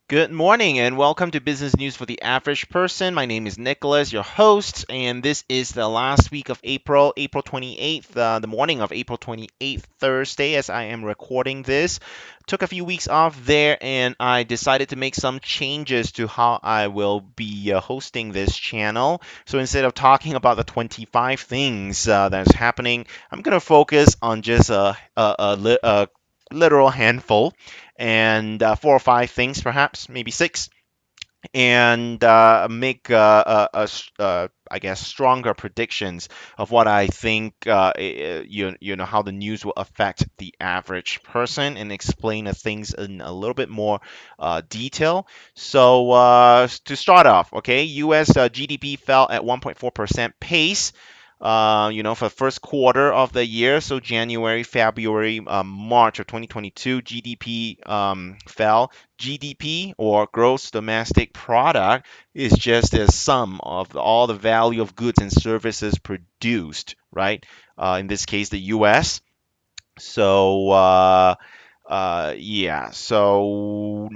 Good morning and welcome to Business News for the Average Person. My name is Nicholas, your host, and this is the last week of April, April 28th, the morning of April 28th, Thursday, as I am recording this. Took a few weeks off there and I decided to make some changes to how I will be hosting this channel. So instead of talking about the 25 things that's happening, I'm going to focus on just a literal handful and four or five things, perhaps maybe six, and make I guess stronger predictions of what I think you know how the news will affect the average person and explain the things in a little bit more detail. So to start off, okay, U.S. GDP fell at 1.4% pace for the first quarter of the year, so January, February, March of 2022, GDP fell. GDP or gross domestic product is just a sum of all the value of goods and services produced, right? In this case, the U.S. So yeah, so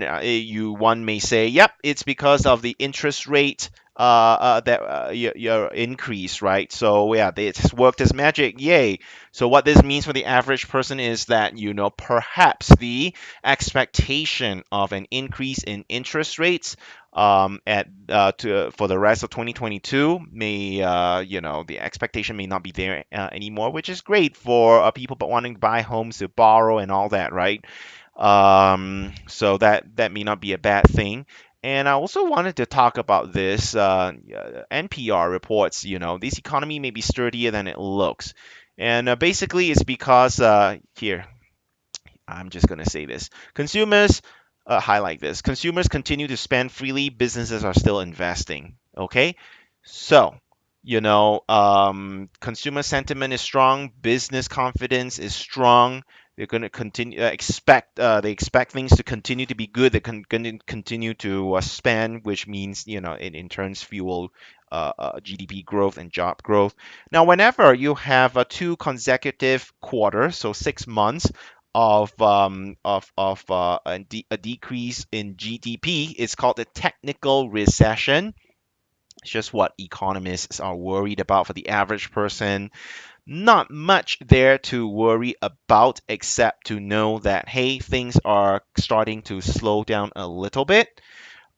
one may say, yep, it's because of the interest rate that your increase, right? So yeah, it's worked as magic, yay. So what this means for the average person is that perhaps the expectation of an increase in interest rates at for the rest of 2022 may the expectation may not be there anymore, which is great for people but wanting to buy homes to borrow and all that, right? So that may not be a bad thing. And I also wanted to talk about this. NPR reports, this economy may be sturdier than it looks. And basically, it's because here, I'm just going to say this. Consumers, highlight this. Consumers continue to spend freely, businesses are still investing. Okay? So, consumer sentiment is strong, business confidence is strong. They're going to continue they expect things to continue to be good. They're going to continue to spend, which means in turns fuel GDP growth and job growth. Now, whenever you have two consecutive quarters, so 6 months of a decrease in GDP, it's called a technical recession. It's just what economists are worried about for the average person. Not much there to worry about except to know that, hey, things are starting to slow down a little bit.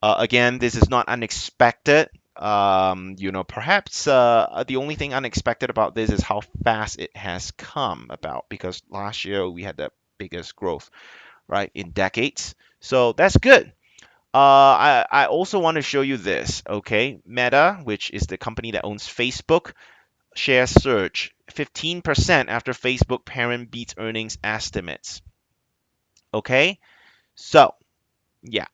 Again, this is not unexpected. Perhaps the only thing unexpected about this is how fast it has come about because last year we had the biggest growth, right, in decades. So that's good. I also want to show you this, okay? Meta, which is the company that owns Facebook, shares surge 15% after Facebook parent beats earnings estimates. Okay? So, yeah.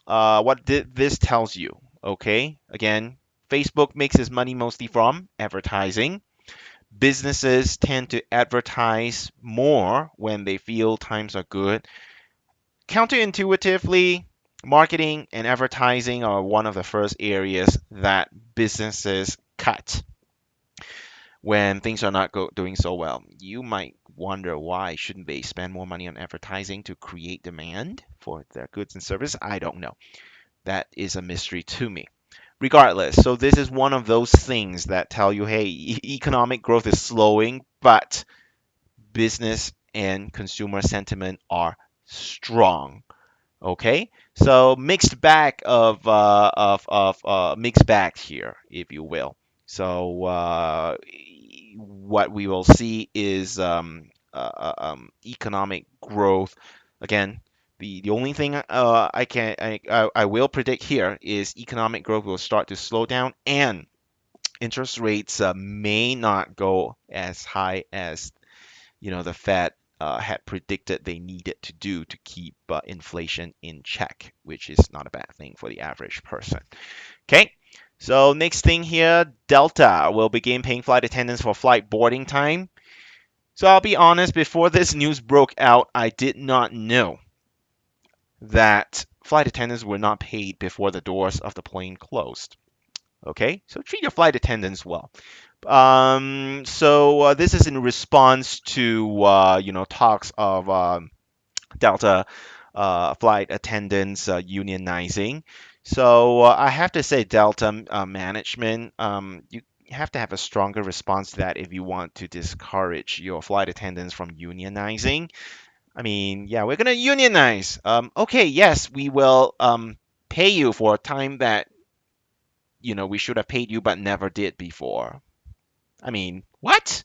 What this tells you, okay? Again, Facebook makes its money mostly from advertising. Businesses tend to advertise more when they feel times are good. Counterintuitively, marketing and advertising are one of the first areas that businesses cut when things are not doing so well. You might wonder why shouldn't they spend more money on advertising to create demand for their goods and services? I don't know. That is a mystery to me. Regardless, so this is one of those things that tell you, hey, economic growth is slowing, but business and consumer sentiment are strong. Okay, so mixed bag of mixed bag here, if you will. So what we will see is economic growth. Again, the only thing I will predict here is economic growth will start to slow down and interest rates may not go as high as the Fed had predicted they needed to do to keep inflation in check, which is not a bad thing for the average person. Okay, so next thing here, Delta will begin paying flight attendants for flight boarding time. So I'll be honest, before this news broke out, I did not know that flight attendants were not paid before the doors of the plane closed. Okay, so treat your flight attendants well. So this is in response to talks of Delta flight attendants unionizing. So I have to say, Delta management, you have to have a stronger response to that if you want to discourage your flight attendants from unionizing. I mean, yeah, we're gonna unionize. Okay, yes, we will pay you for a time that we should have paid you but never did before. I mean, what?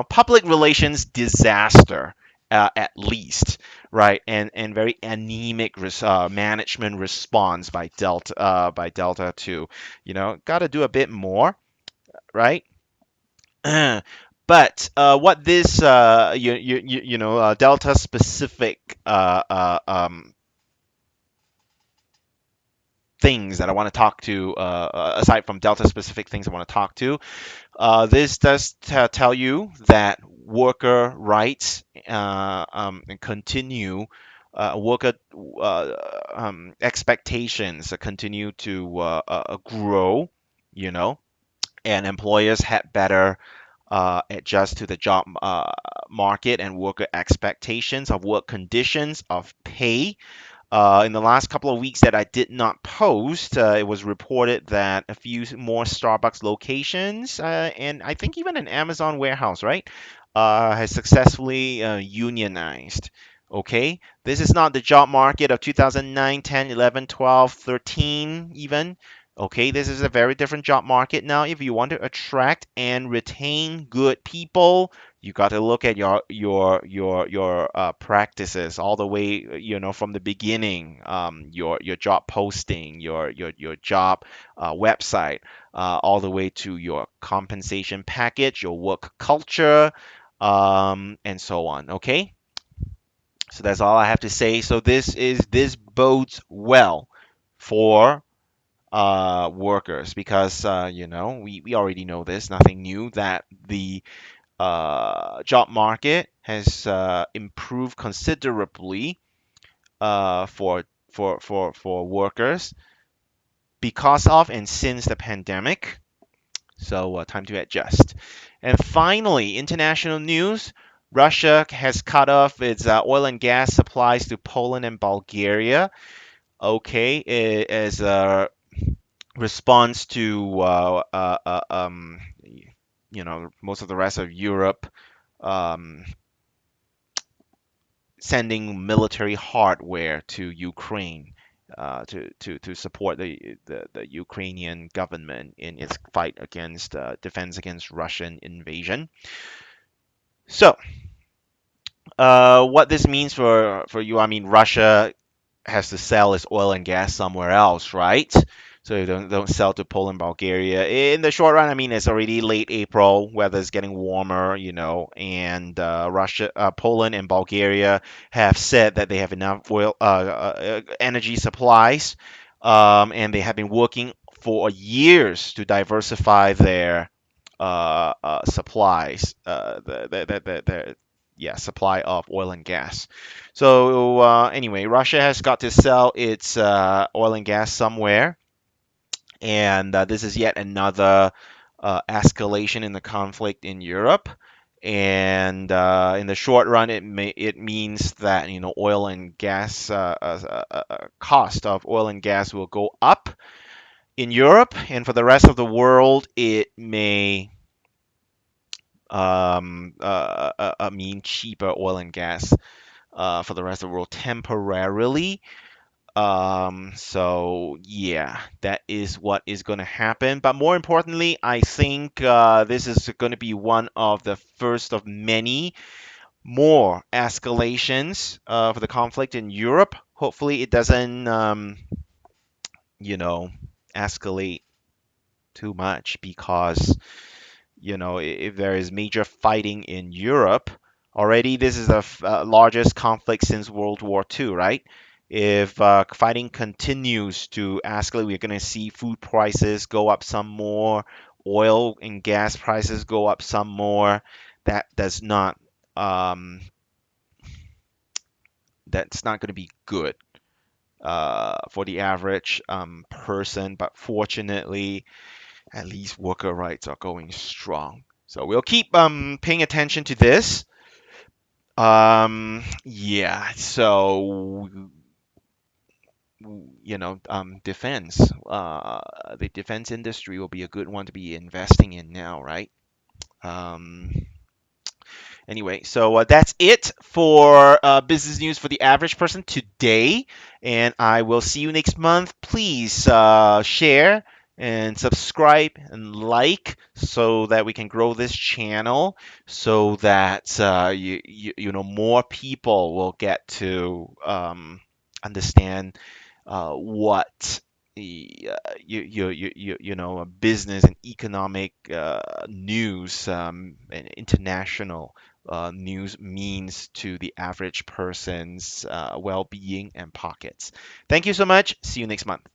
Public relations disaster, at least, right? And very anemic management response by Delta too. Got to do a bit more, right? But what this Delta specific things that I want to talk to, aside from Delta specific things I want to talk to. This does tell you that worker rights and continue, worker expectations continue to grow, you know, and employers had better adjust to the job market and worker expectations of work conditions, of pay. In the last couple of weeks that I did not post, it was reported that a few more Starbucks locations, and I think even an Amazon warehouse, right, has successfully unionized. Okay, this is not the job market of 2009, 10, 11, 12, 13, even. Okay, this is a very different job market now. If you want to attract and retain good people, you got to look at your practices all the way, from the beginning, your job posting, your job website, all the way to your compensation package, your work culture, and so on. Okay, so that's all I have to say. So this bodes well for workers, because we already know this, nothing new, that the job market has improved considerably for workers because of and since the pandemic. So time to adjust. And finally, international news. Russia has cut off its oil and gas supplies to Poland and Bulgaria. Okay, as a response to most of the rest of Europe um, sending military hardware to Ukraine, to support the Ukrainian government in its fight against defense against Russian invasion. So, what this means for you, I mean, Russia has to sell its oil and gas somewhere else, right? So you don't sell to Poland, Bulgaria. In the short run, I mean, it's already late April, weather's getting warmer, and Poland and Bulgaria have said that they have enough energy supplies, and they have been working for years to diversify their supplies, yeah, supply of oil and gas. So anyway, Russia has got to sell its oil and gas somewhere, and this is yet another escalation in the conflict in Europe. And in the short run, it means that oil and gas cost of oil and gas will go up in Europe, and for the rest of the world, it may mean cheaper oil and gas for the rest of the world temporarily. So yeah, that is what is going to happen. But more importantly, I think this is going to be one of the first of many more escalations for the conflict in Europe. Hopefully, it doesn't, you know, escalate too much, because if there is major fighting in Europe, already this is the largest conflict since World War II, right? If fighting continues to escalate, we're going to see food prices go up some more, oil and gas prices go up some more. That does not, that's not going to be good for the average person. But fortunately, at least worker rights are going strong. So we'll keep paying attention to this. Yeah. So defense. The defense industry will be a good one to be investing in now, right? Um, Anyway, so that's it for business news for the average person today. And I will see you next month. Please share and subscribe and like so that we can grow this channel so that more people will get to understand what business and economic news and international news means to the average person's well-being and pockets. Thank you so much. See you next month.